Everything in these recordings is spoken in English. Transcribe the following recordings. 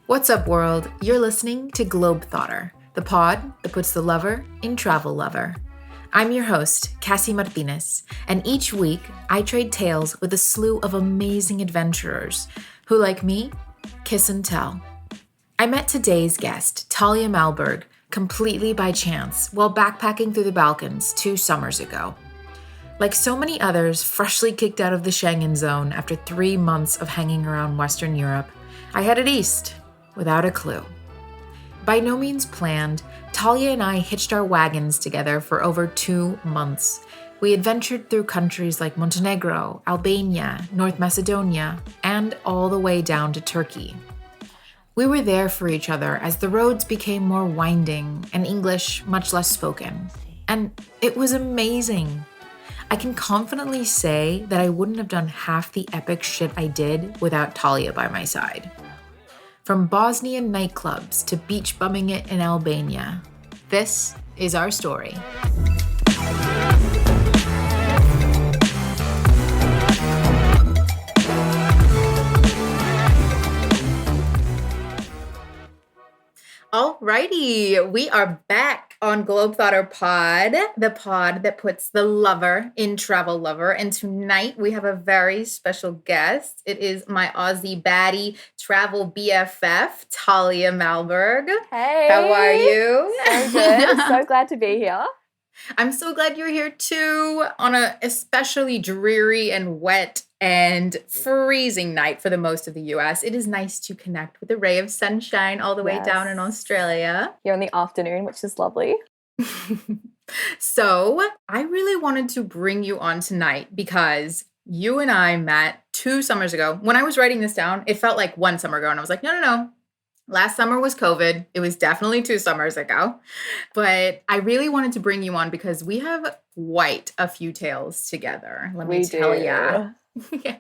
What's up, world? You're listening to Globetrotter, the pod that puts the lover in travel lover. I'm your host, Cassy Martinez, and each week I trade tales with a slew of amazing adventurers who, like me, kiss and tell. I met today's guest, Talia Malberg, completely by chance while backpacking through the Balkans 2 summers ago. Like so many others freshly kicked out of the Schengen zone after 3 months of hanging around Western Europe, I headed east without a clue. By no means planned, Talia and I hitched our wagons together for over 2 months. We adventured through countries like Montenegro, Albania, North Macedonia, and all the way down to Turkey. We were there for each other as the roads became more winding and English much less spoken. And it was amazing. I can confidently say that I wouldn't have done half the epic shit I did without Talia by my side. From Bosnian nightclubs to beach bumming it in Albania, this is our story. Alrighty, we are back on Globetrotter Pod, the pod that puts the lover in travel lover. And tonight we have a very special guest. It is my Aussie baddie travel BFF, Talia Malberg. Hey. How are you? So good. So glad to be here. I'm so glad you're here too on a especially dreary and wet and freezing night for the most of the US. It is nice to connect with a ray of sunshine all the way down in Australia. Here in the afternoon, which is lovely. So I really wanted to bring you on tonight because you and I met 2 summers ago. When I was writing this down, it felt like 1 summer ago. And I was like, no. Last summer was COVID. It was definitely 2 summers ago. But I really wanted to bring you on because we have quite a few tales together. Let me tell you. Yeah.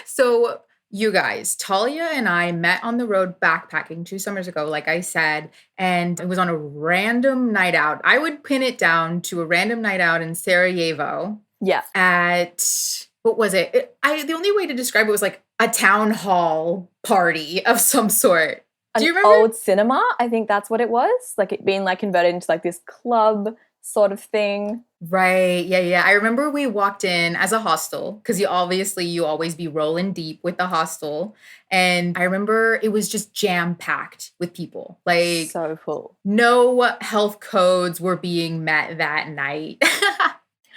So you guys, Talia and I met on the road backpacking 2 summers ago, like I said, and it was on a random night out. I would pin it down to a random night out in Sarajevo. Yeah. At, what was it? The only way to describe it was like a town hall party of some sort. Do you remember? Old cinema, I think that's what it was. Like it being like converted into like this club sort of thing. Right. Yeah. I remember we walked in as a hostel because you always be rolling deep with the hostel. And I remember it was just jam-packed with people. Like so full. No health codes were being met that night.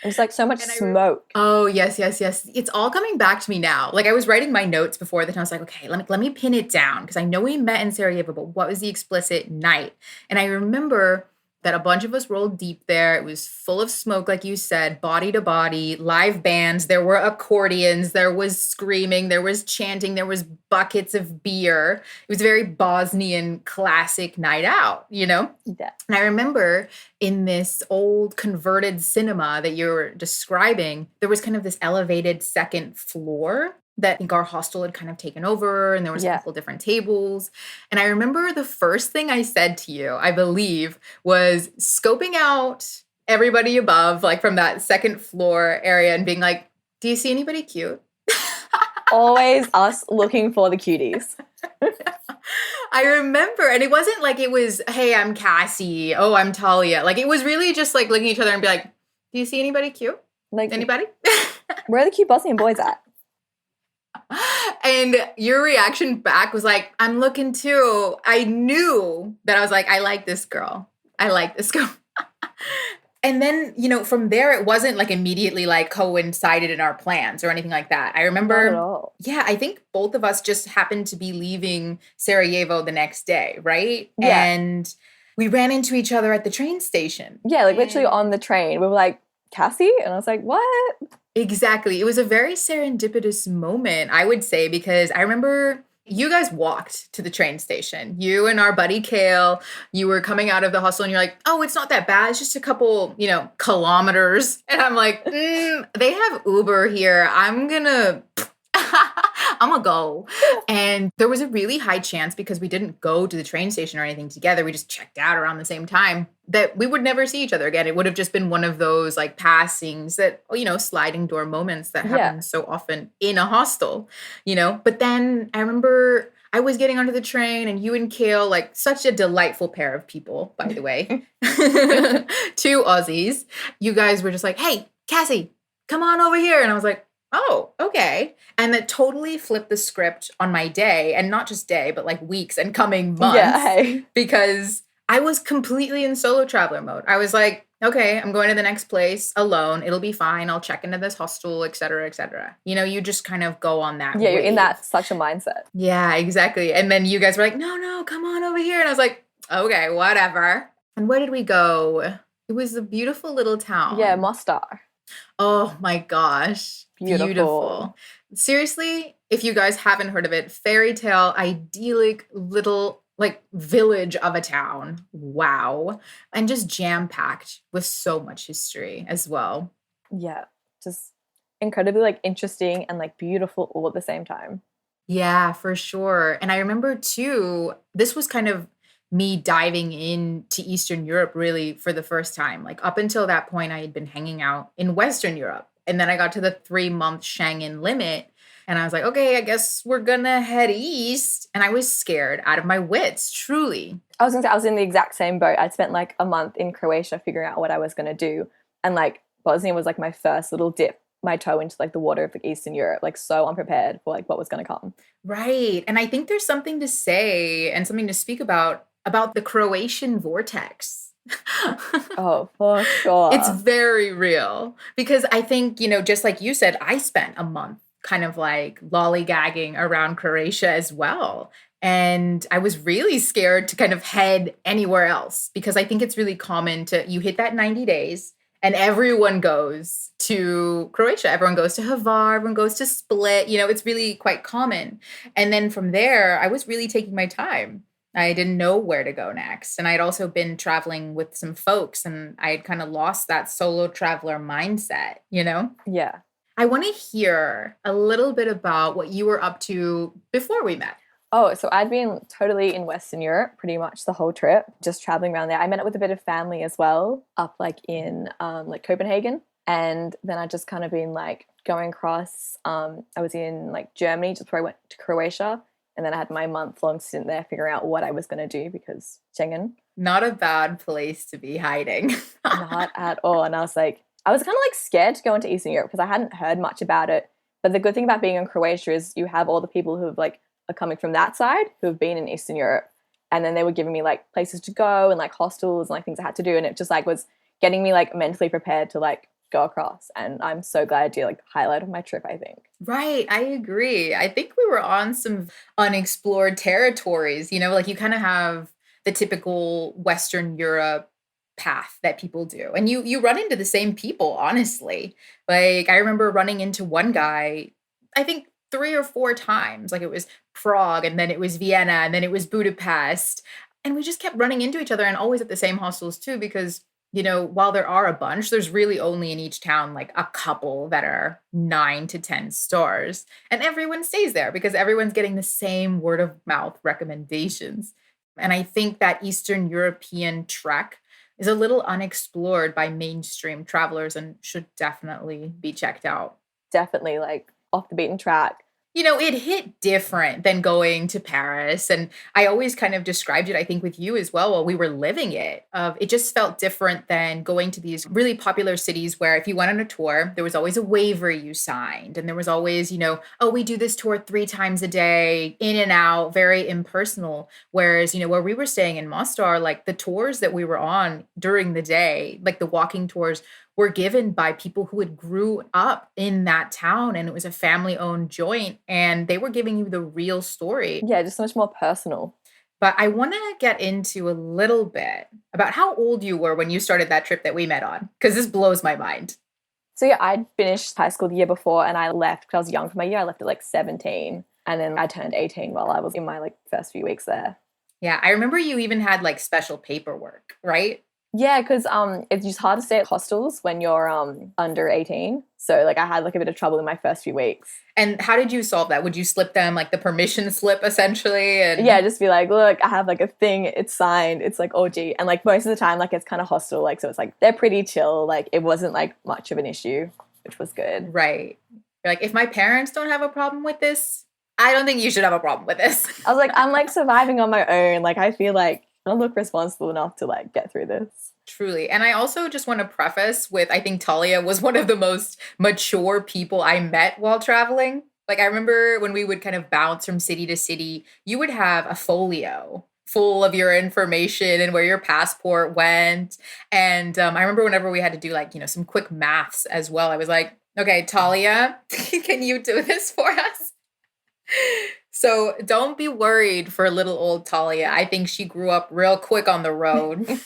It was like so much smoke. Oh, yes. It's all coming back to me now. Like I was writing my notes before that and I was like, okay, let me pin it down because I know we met in Sarajevo, but what was the explicit night? And I remember that a bunch of us rolled deep there. It was full of smoke, like you said, body to body, live bands. There were accordions. There was screaming. There was chanting. There was buckets of beer. It was a very Bosnian classic night out, you know? Yeah. And I remember in this old converted cinema that you're describing, there was kind of this elevated second floor that I think our hostel had kind of taken over, and there was a couple different tables. And I remember the first thing I said to you, I believe, was scoping out everybody above, like from that second floor area and being like, do you see anybody cute? Always us looking for the cuties. I remember, and it wasn't like it was, hey, I'm Cassie. Oh, I'm Talia. Like it was really just like looking at each other and be like, do you see anybody cute? Like anybody? Where are the cute Bosnian boys at? And your reaction back was like, I'm looking too. I knew that I was like, I like this girl. And then, from there, it wasn't like immediately like coincided in our plans or anything like that. I remember, not at all. Yeah, I think both of us just happened to be leaving Sarajevo the next day, right? Yeah. And we ran into each other at the train station. Yeah, like literally on the train. We were like, Cassie? And I was like, what? Exactly. It was a very serendipitous moment, I would say, because I remember you guys walked to the train station. You and our buddy Kale, you were coming out of the hostel and you're like, oh, it's not that bad. It's just a couple, kilometers. And I'm like, they have Uber here. I'm I'm gonna go. And there was a really high chance, because we didn't go to the train station or anything together, we just checked out around the same time, that we would never see each other again. It would have just been one of those like passings that, sliding door moments that happen so often in a hostel, But then I remember I was getting onto the train, and you and Kale, like such a delightful pair of people, by the way, two Aussies. You guys were just like, hey, Cassy, come on over here. And I was like, oh, okay. And that totally flipped the script on my day, and not just day, but like weeks and coming months, because I was completely in solo traveler mode. I was like, okay, I'm going to the next place alone. It'll be fine. I'll check into this hostel, et cetera, et cetera. You just kind of go on that Yeah, you're in wave. that such a mindset. Yeah, exactly. And then you guys were like, no, come on over here. And I was like, okay, whatever. And where did we go? It was a beautiful little town. Yeah, Mostar. Oh my gosh. Beautiful. Seriously, if you guys haven't heard of it, fairy tale, idyllic little like village of a town. Wow. And just jam-packed with so much history as well. Yeah, just incredibly like interesting and like beautiful all at the same time. Yeah, for sure. And I remember too, this was kind of me diving into Eastern Europe really for the first time. Like up until that point, I had been hanging out in Western Europe. And then I got to the 3-month Schengen limit. And I was like, okay, I guess we're gonna head east. And I was scared out of my wits, truly. I was gonna say, I was in the exact same boat. I'd spent like a month in Croatia figuring out what I was gonna do. And like Bosnia was like my first little dip my toe into like the water of like Eastern Europe, like so unprepared for like what was gonna come. Right. And I think there's something to say and something to speak about the Croatian vortex. Oh, for sure. It's very real, because I think, just like you said, I spent a month kind of like lollygagging around Croatia as well. And I was really scared to kind of head anywhere else, because I think it's really common you hit that 90 days and everyone goes to Croatia. Everyone goes to Hvar, everyone goes to Split. It's really quite common. And then from there, I was really taking my time. I didn't know where to go next. And I'd also been traveling with some folks, and I had kind of lost that solo traveler mindset, Yeah. I want to hear a little bit about what you were up to before we met. Oh, so I'd been totally in Western Europe pretty much the whole trip, just traveling around there. I met up with a bit of family as well, up like in like Copenhagen. And then I just kind of been like going across. I was in like Germany just before I went to Croatia. And then I had my month-long stint there figuring out what I was going to do, because Schengen. Not a bad place to be hiding. Not at all. And I was kind of like scared to go into Eastern Europe because I hadn't heard much about it. But the good thing about being in Croatia is you have all the people who have like are coming from that side who have been in Eastern Europe. And then they were giving me like places to go and like hostels and like things I had to do. And it just like was getting me like mentally prepared to like go across. And I'm so glad I did, like highlight of my trip, I think. Right. I agree. I think we were on some unexplored territories, like you kind of have the typical Western Europe path that people do. And you run into the same people, honestly. Like I remember running into one guy, I think 3 or 4 times. Like it was Prague, and then it was Vienna, and then it was Budapest. And we just kept running into each other, and always at the same hostels too, because while there are a bunch, there's really only in each town like a couple that are 9 to 10 stars. And everyone stays there because everyone's getting the same word of mouth recommendations. And I think that Eastern European trek is a little unexplored by mainstream travelers and should definitely be checked out. Definitely like off the beaten track. It hit different than going to Paris. And I always kind of described it, I think, with you as well while we were living it. It just felt different than going to these really popular cities where if you went on a tour, there was always a waiver you signed. And there was always, oh, we do this tour 3 times a day, in and out, very impersonal. Whereas, where we were staying in Mostar, like the tours that we were on during the day, like the walking tours, were given by people who had grew up in that town, and it was a family-owned joint, and they were giving you the real story. Yeah, just so much more personal. But I want to get into a little bit about how old you were when you started that trip that we met on, because this blows my mind. So yeah, I'd finished high school the year before, and I left because I was young for my year. I left at like 17, and then I turned 18 while I was in my like first few weeks there. Yeah, I remember you even had like special paperwork, right? Yeah, because it's just hard to stay at hostels when you're under 18. So like I had like a bit of trouble in my first few weeks. And how did you solve that? Would you slip them like the permission slip essentially? And Yeah, just be like, look, I have like a thing, it's signed, it's like OG. And like most of the time, like it's kind of hostel, like so it's like they're pretty chill. Like it wasn't like much of an issue, which was good. right. You're like, if my parents don't have a problem with this, I don't think you should have a problem with this. I was like, I'm like surviving on my own. Like I feel like I look responsible enough to like get through this. Truly. And I also just want to preface with, I think Talia was one of the most mature people I met while traveling. Like I remember when we would kind of bounce from city to city, you would have a folio full of your information and where your passport went. And I remember whenever we had to do like, some quick maths as well, I was like, okay, Talia, can you do this for us? So don't be worried for little old Talia. I think she grew up real quick on the road.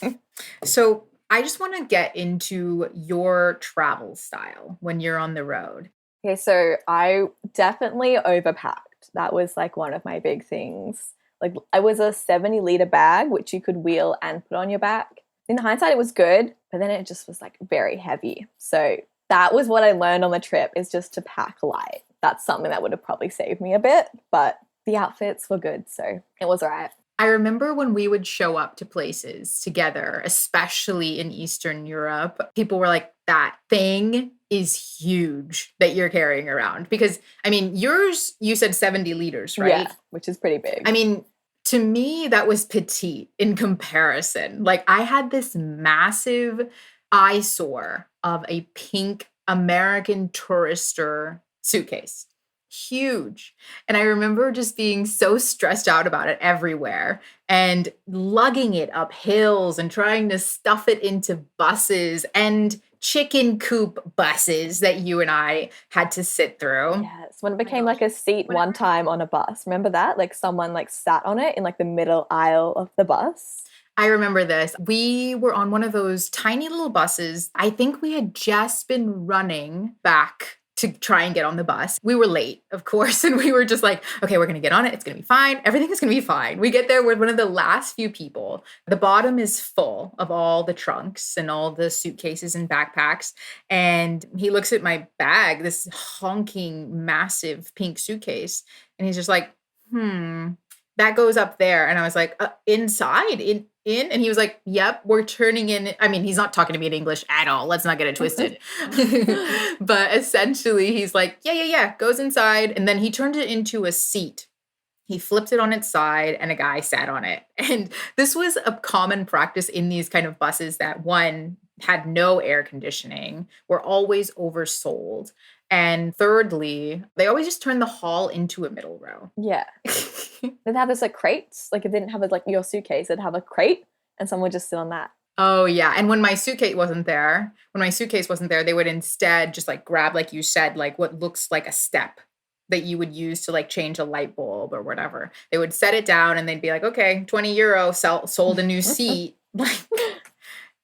So I just want to get into your travel style when you're on the road. Okay, so I definitely overpacked. That was like one of my big things. Like I was a 70-liter bag, which you could wheel and put on your back. In hindsight, it was good, but then it just was like very heavy. So that was what I learned on the trip, is just to pack light. That's something that would have probably saved me a bit, but the outfits were good, so it was all right. I remember when we would show up to places together, especially in Eastern Europe, people were like, that thing is huge that you're carrying around. Because, I mean, yours, you said 70 liters, right? Yeah, which is pretty big. I mean, to me, that was petite in comparison. Like, I had this massive eyesore of a pink American Tourister suitcase. Huge. And I remember just being so stressed out about it everywhere and lugging it up hills and trying to stuff it into buses and chicken coop buses that you and I had to sit through. Yes, when it became like a seat one time on a bus. Remember that? Like someone like sat on it in like the middle aisle of the bus. I remember this. We were on one of those tiny little buses. I think we had just been running back to try and get on the bus. We were late, of course, and we were just like, okay, we're going to get on it. It's going to be fine. Everything is going to be fine. We get there. We're one of the last few people. The bottom is full of all the trunks and all the suitcases and backpacks. And he looks at my bag, this honking, massive pink suitcase. And he's just like, that goes up there. And I was like, inside, in? And he was like, yep, we're turning in. I mean, he's not talking to me in English at all. Let's not get it twisted. But essentially, he's like, yeah, goes inside. And then he turned it into a seat. He flipped it on its side and a guy sat on it. And this was a common practice in these kind of buses that, one, had no air conditioning, were always oversold. And thirdly, they always just turned the hall into a middle row. Yeah. They'd have this like crates. Like it didn't have like your suitcase. It'd have a crate and someone would just sit on that. Oh, yeah. And when my suitcase wasn't there, they would instead just like grab, like you said, like what looks like a step that you would use to like change a light bulb or whatever. They would set it down and they'd be like, okay, 20 euro, sold a new seat. Like,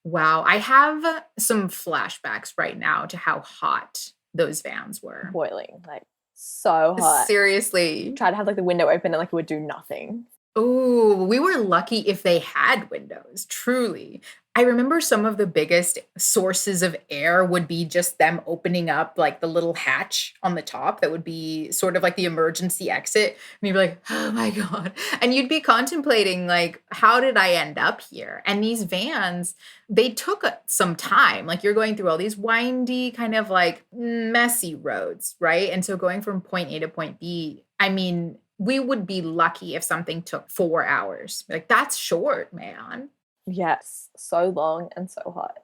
wow. I have some flashbacks right now to how hot those vans were. Boiling, like so hot. Seriously. Try to have like the window open and like it would do nothing. Oh, we were lucky if they had windows, truly. I remember some of the biggest sources of air would be just them opening up like the little hatch on the top that would be sort of like the emergency exit. And you'd be like, oh my God. And you'd be contemplating like, how did I end up here? And these vans, they took some time. Like you're going through all these windy kind of like messy roads, right? And so going from point A to point B, I mean, we would be lucky if something took 4 hours. Like that's short, man. Yes, so long and so hot.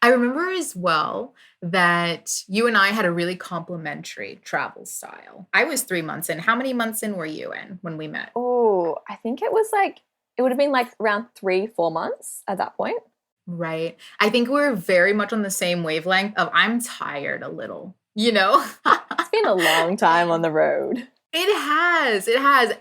I remember as well that you and I had a really complementary travel style. I was 3 months in. How many months in were you in when we met? Oh, I think it was like, it would have been like around 3-4 months at that point. Right. I think we're very much on the same wavelength of I'm tired a little, you know? It's been a long time on the road. It has.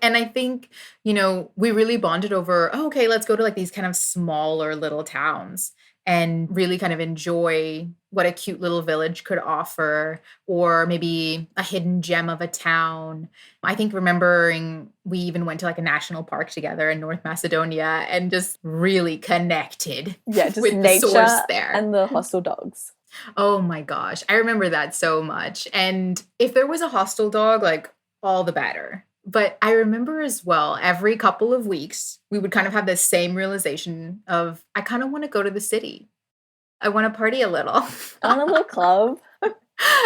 And I think, we really bonded over, oh, okay, let's go to like these kind of smaller little towns and really kind of enjoy what a cute little village could offer, or maybe a hidden gem of a town. I think remembering we even went to like a national park together in North Macedonia and just really connected Yeah, just with the source nature there. and the hostel dogs. Oh my gosh. I remember that so much. And if there was a hostel dog, like all the better. But I remember as well, every couple of weeks, we would kind of have this same realization of, I kind of want to go to the city. I want to party a little. On a little club.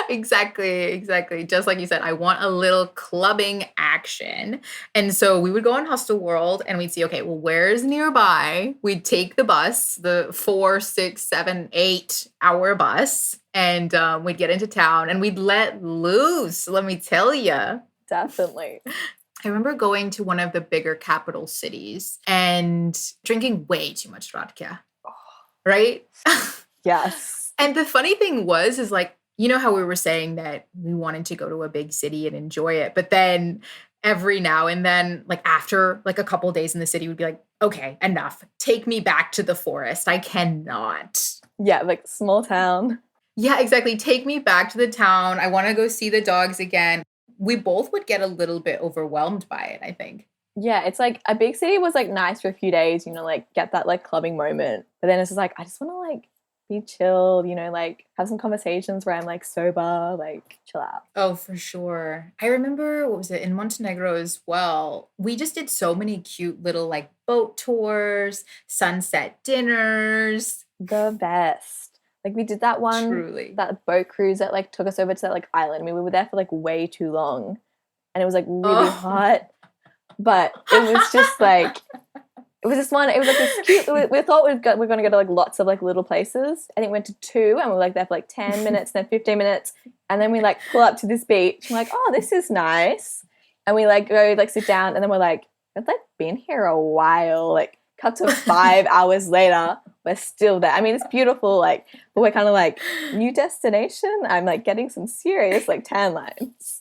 Exactly. Just like you said, I want a little clubbing action. And so we would go on Hostelworld and we'd see, okay, well, where's nearby? We'd take the bus, the 4, 6, 7, 8 hour bus, and we'd get into town and we'd let loose, let me tell you. Definitely. I remember going to one of the bigger capital cities and drinking way too much vodka, right? Yes. And the funny thing is like, you know how we were saying that we wanted to go to a big city and enjoy it, but then every now and then, like after like a couple of days in the city, we'd be like, okay, enough. Take me back to the forest. I cannot. Yeah, like small town. Yeah, exactly. Take me back to the town. I want to go see the dogs again. We both would get a little bit overwhelmed by it, I think. Yeah, it's like a big city was like nice for a few days, like get that like clubbing moment. But then it's just like, I just want to like be chilled, like have some conversations where I'm like sober, like chill out. Oh, for sure. I remember, what was it, in Montenegro as well, we just did so many cute little like boat tours, sunset dinners. The best. Like we did that one, Truly. that boat cruise that like took us over to that like island. I mean, we were there for like way too long and it was like really hot, but it was just like, it was just one, it was like this cute, we thought we're going to go to like lots of like little places. I think we went to 2 and we were like there for like 10 minutes, then 15 minutes. And then we like pull up to this beach. We're like, oh, this is nice. And we like go like sit down and then we're like, we've like been here a while. Like cut to 5 hours later, we're still there. I mean, it's beautiful, like, but we're kind of like, new destination? I'm like getting some serious like tan lines.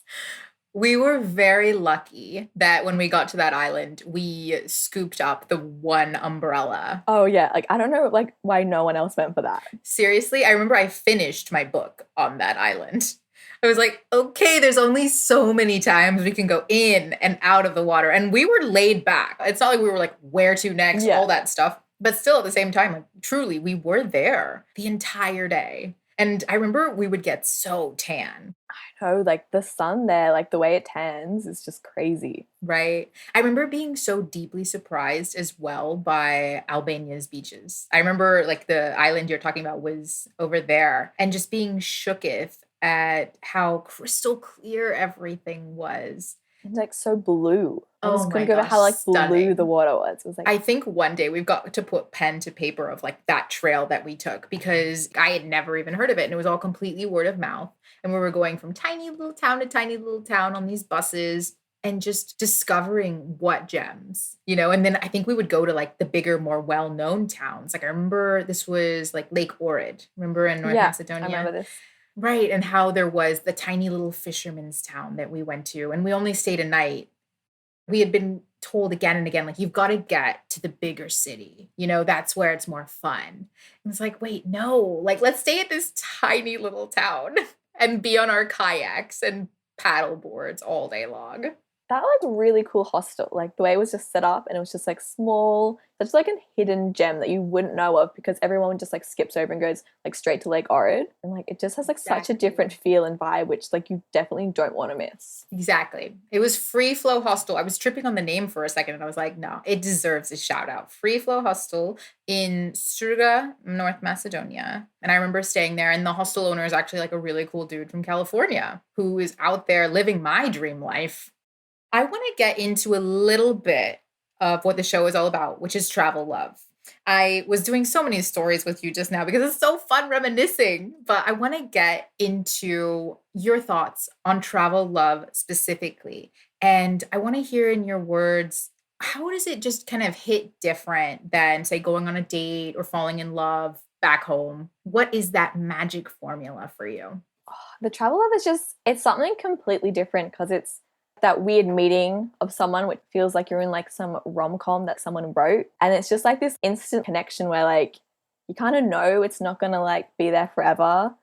We were very lucky that when we got to that island, we scooped up the one umbrella. Oh, yeah. Like, I don't know, like, why no one else went for that. Seriously, I remember I finished my book on that island. I was like, okay, there's only so many times we can go in and out of the water. And we were laid back. It's not like we were like, where to next, all that stuff. But still at the same time, like, truly, we were there the entire day. And I remember we would get so tan. I know, like the sun there, like the way it tans is just crazy. Right. I remember being so deeply surprised as well by Albania's beaches. I remember like the island you're talking about was over there and just being shooketh at how crystal clear everything was. It's like so blue. I Oh just couldn't my go to gosh, how like stunning. blue the water was. It was like, I think one day we've got to put pen to paper of like that trail that we took because I had never even heard of it and it was all completely word of mouth. And we were going from tiny little town to tiny little town on these buses and just discovering what gems, and then I think we would go to like the bigger, more well-known towns. Like I remember this was like Lake Ohrid, remember in North Macedonia? I remember this. Right. And how there was the tiny little fisherman's town that we went to and we only stayed a night. We had been told again and again, like, you've got to get to the bigger city. That's where it's more fun. And it's like, wait, no, like, let's stay at this tiny little town and be on our kayaks and paddle boards all day long. That like really cool hostel, like the way it was just set up and it was just like small, such like a hidden gem that you wouldn't know of because everyone just like skips over and goes like straight to Lake Ohrid. And like it just has like such a different feel and vibe, which like you definitely don't want to miss. Exactly. It was Free Flow Hostel. I was tripping on the name for a second and I was like, no, it deserves a shout out. Free Flow Hostel in Struga, North Macedonia. And I remember staying there and the hostel owner is actually like a really cool dude from California who is out there living my dream life. I want to get into a little bit of what the show is all about, which is travel love. I was doing so many stories with you just now because it's so fun reminiscing, but I want to get into your thoughts on travel love specifically. And I want to hear in your words, how does it just kind of hit different than, say, going on a date or falling in love back home? What is that magic formula for you? The travel love is just, it's something completely different because it's that weird meeting of someone which feels like you're in like some rom-com that someone wrote. And it's just like this instant connection where like you kind of know it's not going to like be there forever,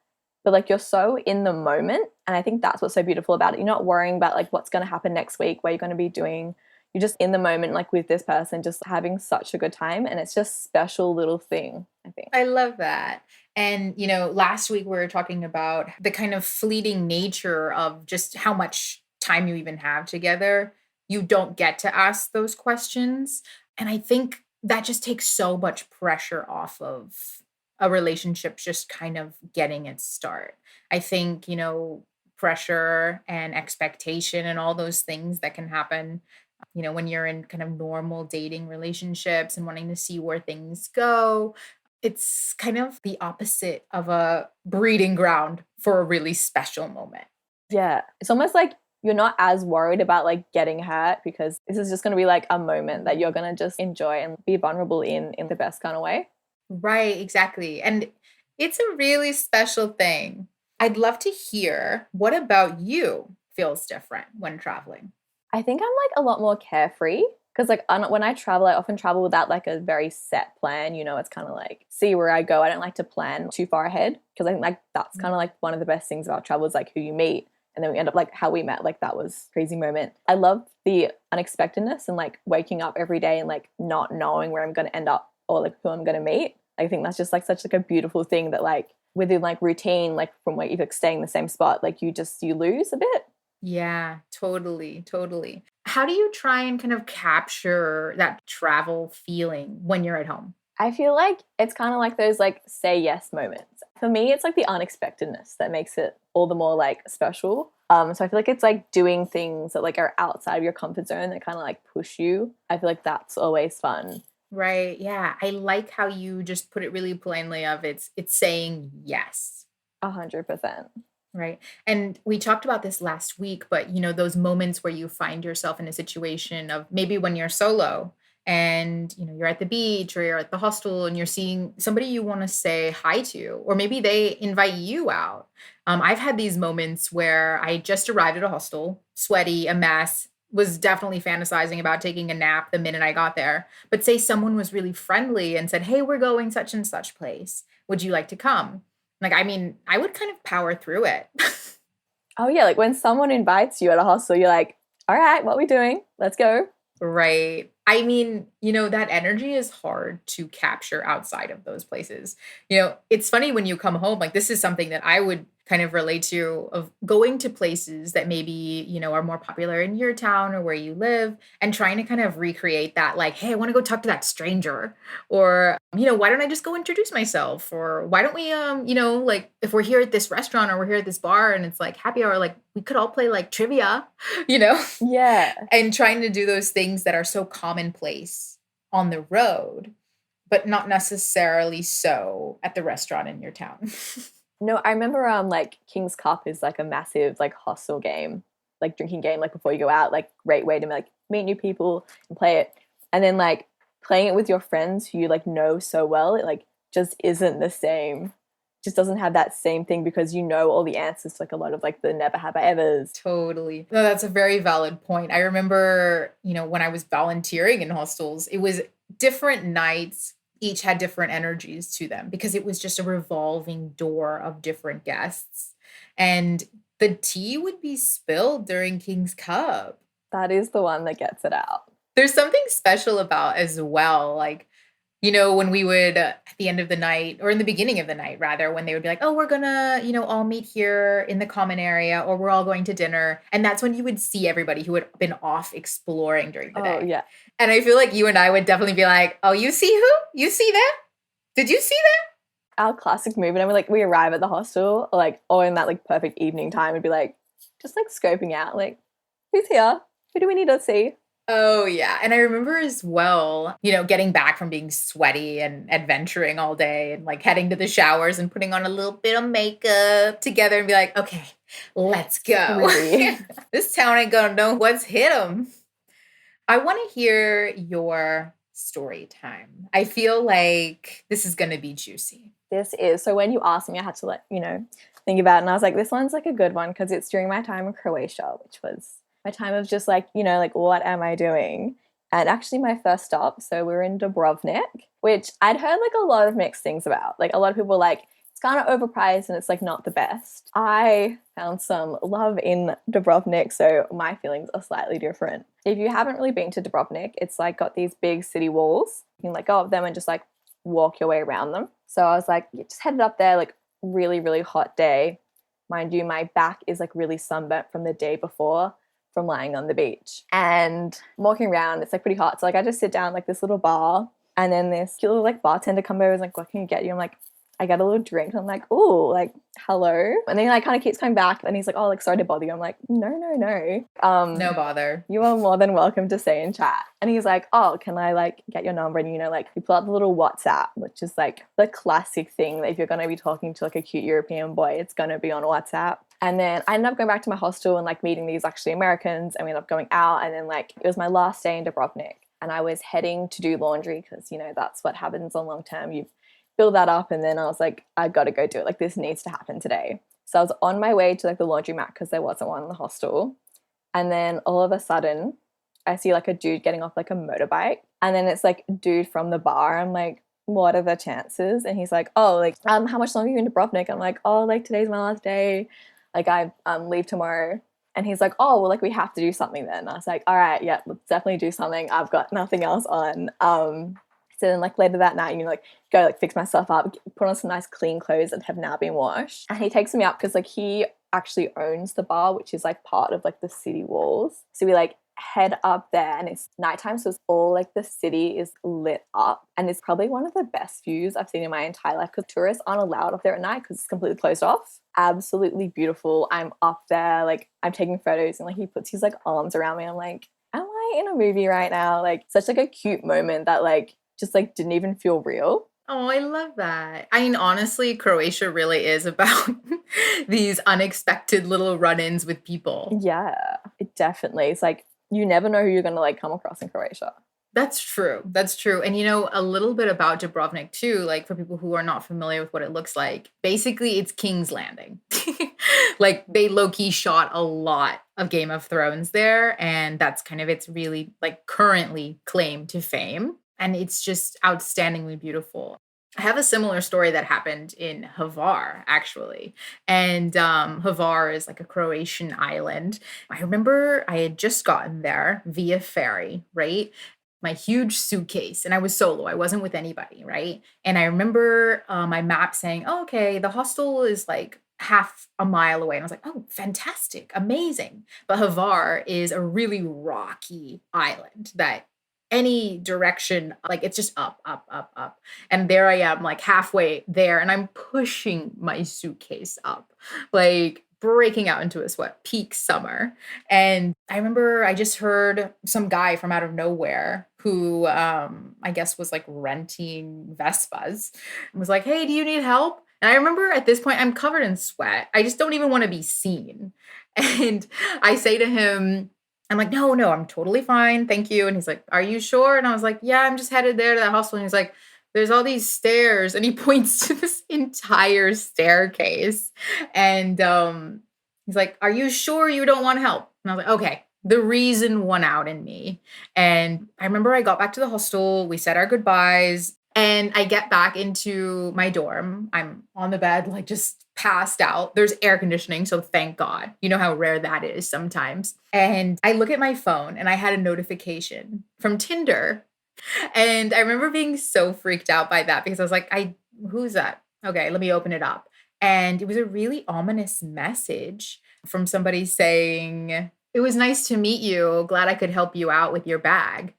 but like you're so in the moment. And I think that's what's so beautiful about it. You're not worrying about like what's going to happen next week, what you're going to be doing. You're just in the moment, like with this person, just having such a good time. And it's just special little thing, I think. I love that. And, you know, last week we were talking about the kind of fleeting nature of just how much time you even have together. You don't get to ask those questions. And I think that just takes so much pressure off of a relationship just kind of getting its start. I think, you know, pressure and expectation and all those things that can happen, you know, when you're in kind of normal dating relationships and wanting to see where things go. It's kind of the opposite of a breeding ground for a really special moment. Yeah. It's almost like you're not as worried about like getting hurt because this is just going to be like a moment that you're going to just enjoy and be vulnerable in the best kind of way. Right, exactly. And it's a really special thing. I'd love to hear what about you feels different when traveling? I think I'm like a lot more carefree because like when I travel, I often travel without like a very set plan. You know, it's kind of like see where I go. I don't like to plan too far ahead because I think like that's kind of like one of the best things about travel is like who you meet. And then we end up like how we met, like that was a crazy moment. I love the unexpectedness and like waking up every day and like not knowing where I'm going to end up or like who I'm going to meet. I think that's just like such like a beautiful thing that like within like routine, like from where you're staying in the same spot, like you lose a bit. Yeah, totally, totally. How do you try and kind of capture that travel feeling when you're at home? I feel like it's kind of like those like say yes moments. For me, it's like the unexpectedness that makes it all the more like special. So I feel like it's like doing things that like are outside of your comfort zone that kind of like push you. I feel like that's always fun. Right. Yeah. I like how you just put it really plainly of it's saying yes. 100%. Right. And we talked about this last week, but you know, those moments where you find yourself in a situation of maybe when you're solo and you know, you're at the beach or you're at the hostel and you're seeing somebody you want to say hi to, or maybe they invite you out. I've had these moments where I just arrived at a hostel, sweaty, a mess, was definitely fantasizing about taking a nap the minute I got there. But say someone was really friendly and said, "Hey, we're going such and such place. Would you like to come?" Like, I mean, I would kind of power through it. Oh yeah, like when someone invites you at a hostel, you're like, all right, what are we doing? Let's go. Right. I mean, you know, that energy is hard to capture outside of those places. You know, it's funny when you come home, like this is something that I would kind of relate to of going to places that maybe, you know, are more popular in your town or where you live and trying to kind of recreate that like, hey, I want to go talk to that stranger or, you know, why don't I just go introduce myself or why don't we you know, like if we're here at this restaurant or we're here at this bar and it's like happy hour like we could all play like trivia, you know? Yeah. And trying to do those things that are so commonplace on the road, but not necessarily so at the restaurant in your town. No, I remember like King's Cup is like a massive like hostel game, like drinking game, like before you go out, like great way to like meet new people and play it. And then like playing it with your friends who you like know so well, it like just isn't the same. Just doesn't have that same thing because you know all the answers to like a lot of like the never have I ever's. Totally. No, that's a very valid point. I remember, you know, when I was volunteering in hostels, it was different nights, each had different energies to them because it was just a revolving door of different guests. And the tea would be spilled during King's Cup. That is the one that gets it out. There's something special about as well, like you know, when we would at the end of the night or in the beginning of the night, rather, when they would be like, oh, we're gonna, you know, all meet here in the common area or we're all going to dinner. And that's when you would see everybody who had been off exploring during the day. Oh yeah. And I feel like you and I would definitely be like, oh, you see who? You see that? Did you see that? Our classic move, and we arrive at the hostel, like, or in that like perfect evening time, would be like, just like scoping out, like, who's here? Who do we need to see? Oh, yeah. And I remember as well, you know, getting back from being sweaty and adventuring all day and like heading to the showers and putting on a little bit of makeup together and be like, okay, let's go. Really? This town ain't gonna know what's hit them. I want to hear your story time. I feel like this is going to be juicy. This is. So when you asked me, I had to think about it. And I was like, this one's like a good one because it's during my time in Croatia, which was my time of just like, you know, like what am I doing? And actually my first stop, so we were in Dubrovnik, which I'd heard like a lot of mixed things about. Like a lot of people were like, it's kind of overpriced and it's like not the best. I found some love in Dubrovnik, so my feelings are slightly different. If you haven't really been to Dubrovnik, it's like got these big city walls. You can like go up them and just like walk your way around them. So I was like, just headed up there, like really, really hot day. Mind you, my back is like really sunburnt from the day before from lying on the beach. And I'm walking around, it's like pretty hot. So like I just sit down like this little bar, and then this cute little like bartender comes over and is like, what can you get you? I'm like, I get a little drink. And I'm like, oh, like, hello. And then he like kind of keeps coming back and he's like, oh, like, sorry to bother you. I'm like, no. No bother. You are more than welcome to stay and chat. And he's like, oh, can I like get your number? And, you know, like you pull out the little WhatsApp, which is like the classic thing that if you're going to be talking to like a cute European boy, it's going to be on WhatsApp. And then I ended up going back to my hostel and like meeting these actually Americans, and we ended up going out. And then like it was my last day in Dubrovnik and I was heading to do laundry because, you know, that's what happens on long term. You build that up, and then I was like, I got to go do it. Like this needs to happen today. So I was on my way to like the laundromat because there wasn't one in the hostel. And then all of a sudden I see like a dude getting off like a motorbike, and then it's like a dude from the bar. I'm like, what are the chances? And he's like, oh, like how much longer are you in Dubrovnik? I'm like, oh, like today's my last day. Like I leave tomorrow. And he's like, oh, well, like we have to do something then. And I was like, all right, yeah, let's definitely do something. I've got nothing else on. So then like later that night, you know, like go like fix myself up, put on some nice clean clothes that have now been washed. And he takes me up because like he actually owns the bar, which is like part of like the city walls. So we like head up there, and it's nighttime, so it's all like the city is lit up, and it's probably one of the best views I've seen in my entire life because tourists aren't allowed up there at night because it's completely closed off. Absolutely beautiful. I'm up there, like I'm taking photos, and like he puts his like arms around me. I'm like, am I in a movie right now? Like such like a cute moment that like just like didn't even feel real. Oh, I love that. I mean, honestly, Croatia really is about these unexpected little run-ins with people. Yeah, it definitely. It's like you never know who you're going to like come across in Croatia. That's true. That's true. And you know, a little bit about Dubrovnik too, like for people who are not familiar with what it looks like, basically it's King's Landing. Like they low-key shot a lot of Game of Thrones there, and that's kind of its really like currently claim to fame. And it's just outstandingly beautiful. I have a similar story that happened in Hvar, actually. And Hvar is like a Croatian island. I remember I had just gotten there via ferry, right? My huge suitcase, and I was solo. I wasn't with anybody, right? And I remember my map saying, oh, okay, the hostel is like half a mile away. And I was like, oh, fantastic, amazing. But Hvar is a really rocky island that any direction, like it's just up, up, up, up. And there I am, like halfway there, and I'm pushing my suitcase up, like breaking out into a sweat, peak summer. And I remember I just heard some guy from out of nowhere who I guess was like renting Vespas and was like, hey, do you need help? And I remember at this point, I'm covered in sweat. I just don't even want to be seen. And I say to him, I'm like, no, I'm totally fine. Thank you. And he's like, are you sure? And I was like, yeah, I'm just headed there to that hostel. And he's like, there's all these stairs. And he points to this entire staircase. And he's like, are you sure you don't want help? And I was like, okay. The reason won out in me. And I remember I got back to the hostel. We said our goodbyes. And I get back into my dorm. I'm on the bed, like just passed out. There's air conditioning, so thank God. You know how rare that is sometimes. And I look at my phone and I had a notification from Tinder. And I remember being so freaked out by that because I was like, who's that? Okay, let me open it up. And it was a really ominous message from somebody saying, it was nice to meet you. Glad I could help you out with your bag.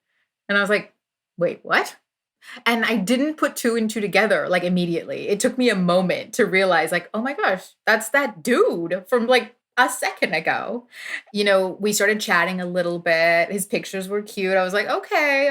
And I was like, wait, what? And I didn't put two and two together like immediately. It took me a moment to realize like, oh my gosh, that's that dude from like a second ago. You know, we started chatting a little bit. His pictures were cute. I was like, okay,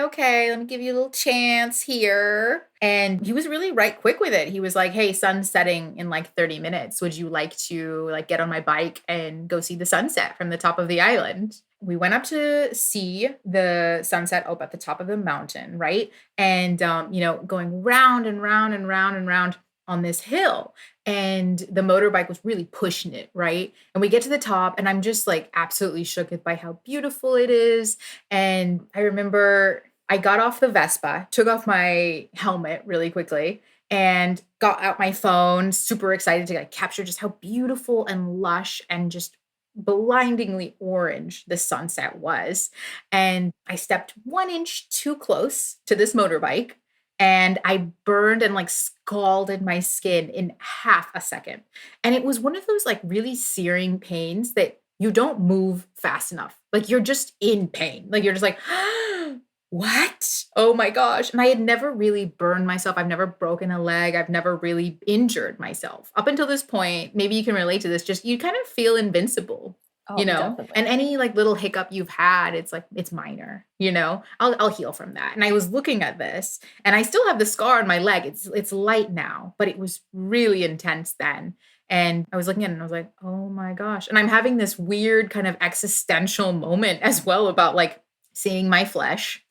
let me give you a little chance here. And he was really right quick with it. He was like, hey, sun's setting in like 30 minutes. Would you like to like get on my bike and go see the sunset from the top of the island? We went up to see the sunset up at the top of the mountain, right? And, you know, going round and round and round and round. on this hill, and the motorbike was really pushing it, right? And we get to the top, and I'm just like absolutely shook by how beautiful it is. And I remember I got off the Vespa, took off my helmet really quickly, and got out my phone, super excited to like capture just how beautiful and lush and just blindingly orange the sunset was. And I stepped 1 inch too close to this motorbike, and I burned and like scalded my skin in half a second. And it was one of those like really searing pains that you don't move fast enough. Like you're just in pain. Like you're just like, what? Oh my gosh. And I had never really burned myself. I've never broken a leg. I've never really injured myself. Up until this point, maybe you can relate to this, just you kind of feel invincible, Oh, definitely. And any like little hiccup you've had, it's like it's minor, I'll heal from that. And I was looking at this, and I still have the scar on my leg. It's light now, but it was really intense then. And I was looking at it and I was like, oh my gosh. And I'm having this weird kind of existential moment as well about like seeing my flesh.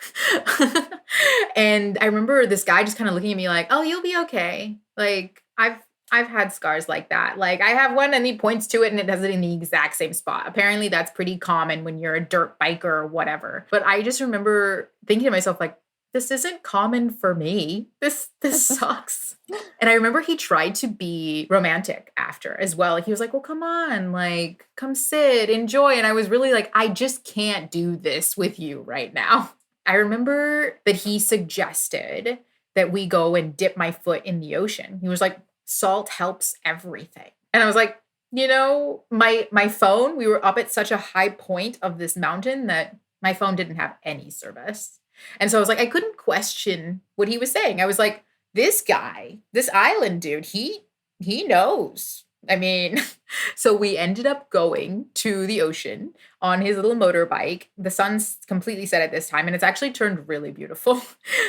And I remember this guy just kind of looking at me like, oh, you'll be okay. Like I've had scars like that. Like I have one and he points to it and it does it in the exact same spot. Apparently that's pretty common when you're a dirt biker or whatever. But I just remember thinking to myself like, this isn't common for me. This sucks. And I remember he tried to be romantic after as well. He was like, well, come on, like come sit, enjoy. And I was really like, I just can't do this with you right now. I remember that he suggested that we go and dip my foot in the ocean. He was like, salt helps everything. And I was like, my phone, we were up at such a high point of this mountain that my phone didn't have any service. And so I was like, I couldn't question what he was saying. I was like, this guy, this island dude, he knows. I mean, so we ended up going to the ocean on his little motorbike. The sun's completely set at this time, and it's actually turned really beautiful.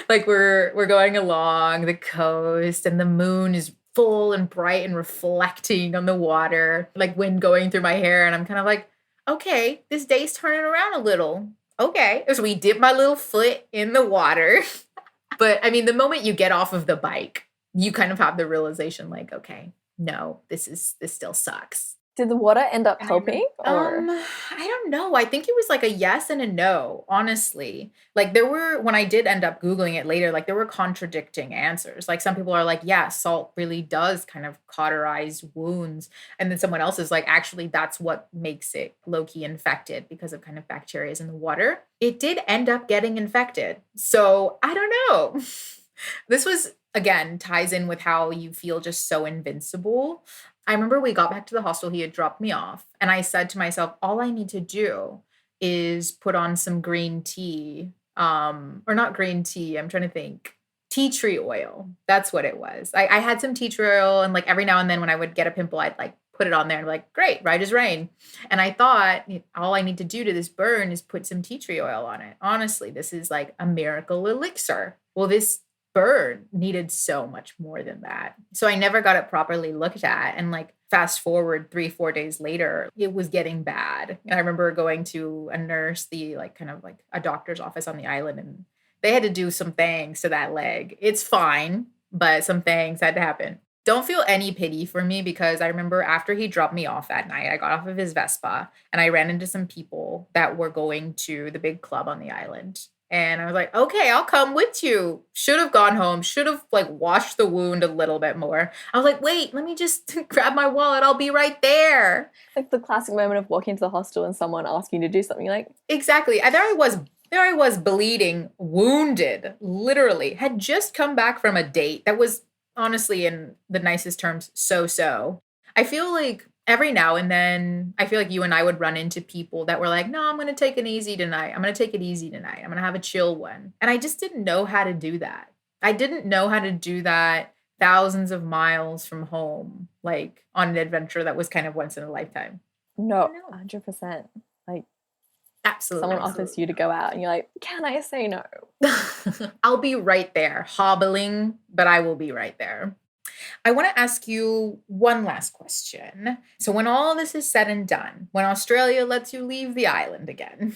Like we're going along the coast, and the moon is full and bright and reflecting on the water, like wind going through my hair. And I'm kind of like, okay, this day's turning around a little. Okay. So we dip my little foot in the water. But I mean, the moment you get off of the bike, you kind of have the realization like, okay, no, this still sucks. Did the water end up helping? I don't know. I think it was like a yes and a no, honestly. Like when I did end up Googling it later, like there were contradicting answers. Like some people are like, yeah, salt really does kind of cauterize wounds. And then someone else is like, actually, that's what makes it low-key infected because of kind of bacteria in the water. It did end up getting infected. So I don't know. This was, again, ties in with how you feel just so invincible. I remember we got back to the hostel, he had dropped me off, and I said to myself, all I need to do is put on some green tea, or not green tea, I'm trying to think, tea tree oil. That's what it was. I had some tea tree oil, and like every now and then when I would get a pimple, I'd like put it on there and be like, great, right as rain. And I thought all I need to do to this burn is put some tea tree oil on it. Honestly, this is like a miracle elixir. Well, this burn needed so much more than that. So I never got it properly looked at. And like fast forward 3-4 days later, it was getting bad. And I remember going to a nurse, a doctor's office on the island, and they had to do some things to that leg. It's fine, but some things had to happen. Don't feel any pity for me, because I remember after he dropped me off that night, I got off of his Vespa and I ran into some people that were going to the big club on the island. And I was like, okay, I'll come with you. Should have gone home. Should have like washed the wound a little bit more. I was like, wait, let me just grab my wallet. I'll be right there. Like the classic moment of walking into the hostel and someone asking you to do something like. Exactly. There I was bleeding, wounded, literally. Had just come back from a date that was honestly, in the nicest terms, so. I feel like every now and then, I feel like you and I would run into people that were like, no, I'm going to take it easy tonight. I'm going to take it easy tonight. I'm going to have a chill one. And I just didn't know how to do that. I didn't know how to do that thousands of miles from home, like on an adventure that was kind of once in a lifetime. No, 100%. Like, absolutely. Someone offers you to go out and you're like, can I say no? I'll be right there, hobbling, but I will be right there. I want to ask you one last question. So when all this is said and done, when Australia lets you leave the island again,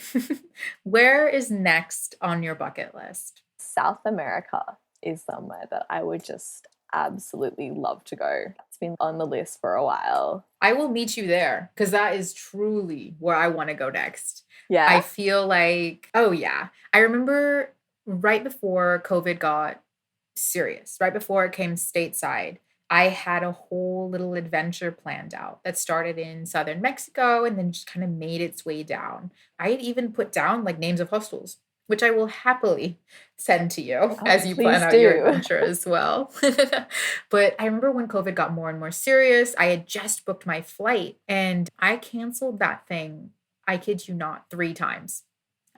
where is next on your bucket list? South America is somewhere that I would just absolutely love to go. It's been on the list for a while. I will meet you there because that is truly where I want to go next. Yeah. I feel like, oh yeah. I remember right before COVID got serious, right before it came stateside, I had a whole little adventure planned out that started in southern Mexico and then just kind of made its way down. I had even put down like names of hostels, which I will happily send to you as you plan out your adventure as well. But I remember when COVID got more and more serious, I had just booked my flight and I canceled that thing. I kid you not, 3 times.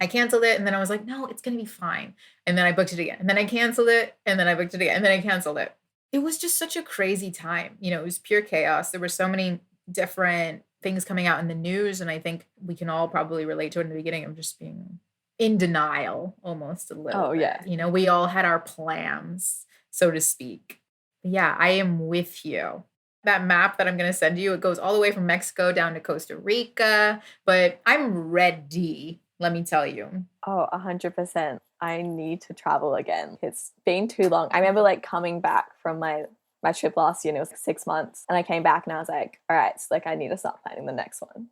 I canceled it and then I was like, no, it's going to be fine. And then I booked it again. And then I canceled it and then I booked it again. And then I canceled it. It was just such a crazy time. You know, it was pure chaos. There were so many different things coming out in the news. And I think we can all probably relate to it in the beginning of just being in denial almost a little bit. Yeah. You know, we all had our plans, so to speak. But yeah, I am with you. That map that I'm going to send you, it goes all the way from Mexico down to Costa Rica. But I'm ready, let me tell you. Oh, 100%. I need to travel again. It's been too long. I remember like coming back from my trip last year and it was like 6 months. And I came back and I was like, all right, so like I need to start planning the next one.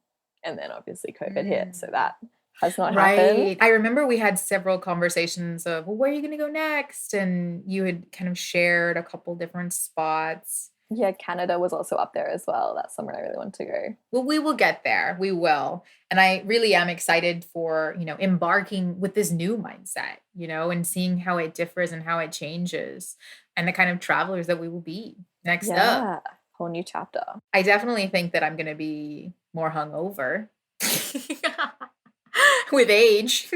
And then obviously COVID hit. So that has not happened. I remember we had several conversations of, well, where are you going to go next? And you had kind of shared a couple different spots. Yeah, Canada was also up there as well. That's somewhere I really want to go. Well, we will get there. We will. And I really am excited for, you know, embarking with this new mindset, you know, and seeing how it differs and how it changes and the kind of travelers that we will be next up. Yeah, whole new chapter. I definitely think that I'm going to be more hungover with age.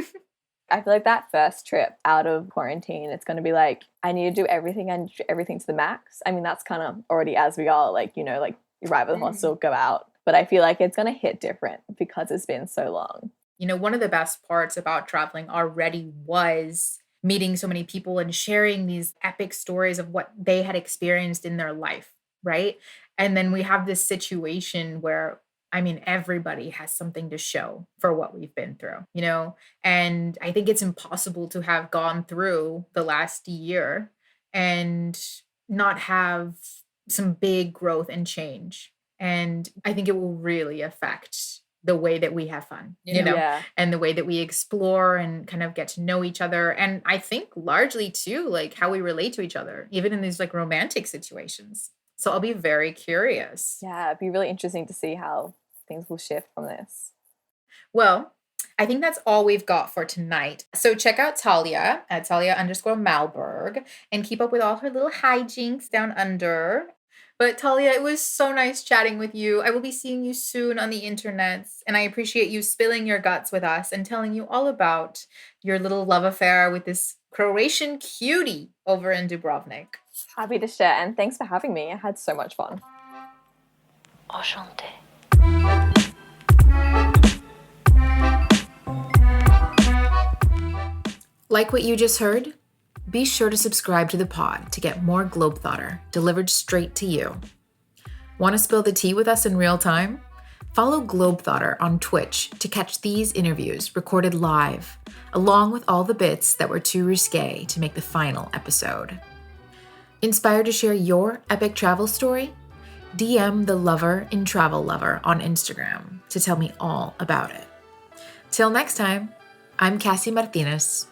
I feel like that first trip out of quarantine, it's going to be like, I need to do everything and everything to the max. I mean, that's kind of already as we are, like, you know, like you arrive at the hostel, go out. But I feel like it's going to hit different because it's been so long. You know, one of the best parts about traveling already was meeting so many people and sharing these epic stories of what they had experienced in their life, right? And then we have this situation where, I mean, everybody has something to show for what we've been through, you know? And I think it's impossible to have gone through the last year and not have some big growth and change. And I think it will really affect the way that we have fun, you know, and the way that we explore and kind of get to know each other. And I think largely too, like how we relate to each other, even in these like romantic situations. So I'll be very curious. Yeah, it'd be really interesting to see how things will shift from this. Well, I think that's all we've got for tonight. So check out Talia at Talia_Malberg and keep up with all her little hijinks down under. But Talia, it was so nice chatting with you. I will be seeing you soon on the internets, and I appreciate you spilling your guts with us and telling you all about your little love affair with this Croatian cutie over in Dubrovnik. Happy to share, and thanks for having me. I had so much fun. Enchanté. Like what you just heard? Be sure to subscribe to the pod to get more Globetrotter delivered straight to you. Want to spill the tea with us in real time? Follow Globetrotter on Twitch to catch these interviews recorded live, along with all the bits that were too risque to make the final episode. Inspired to share your epic travel story? DM the Lover in Travel Lover on Instagram to tell me all about it. Till next time, I'm Cassy Martinez.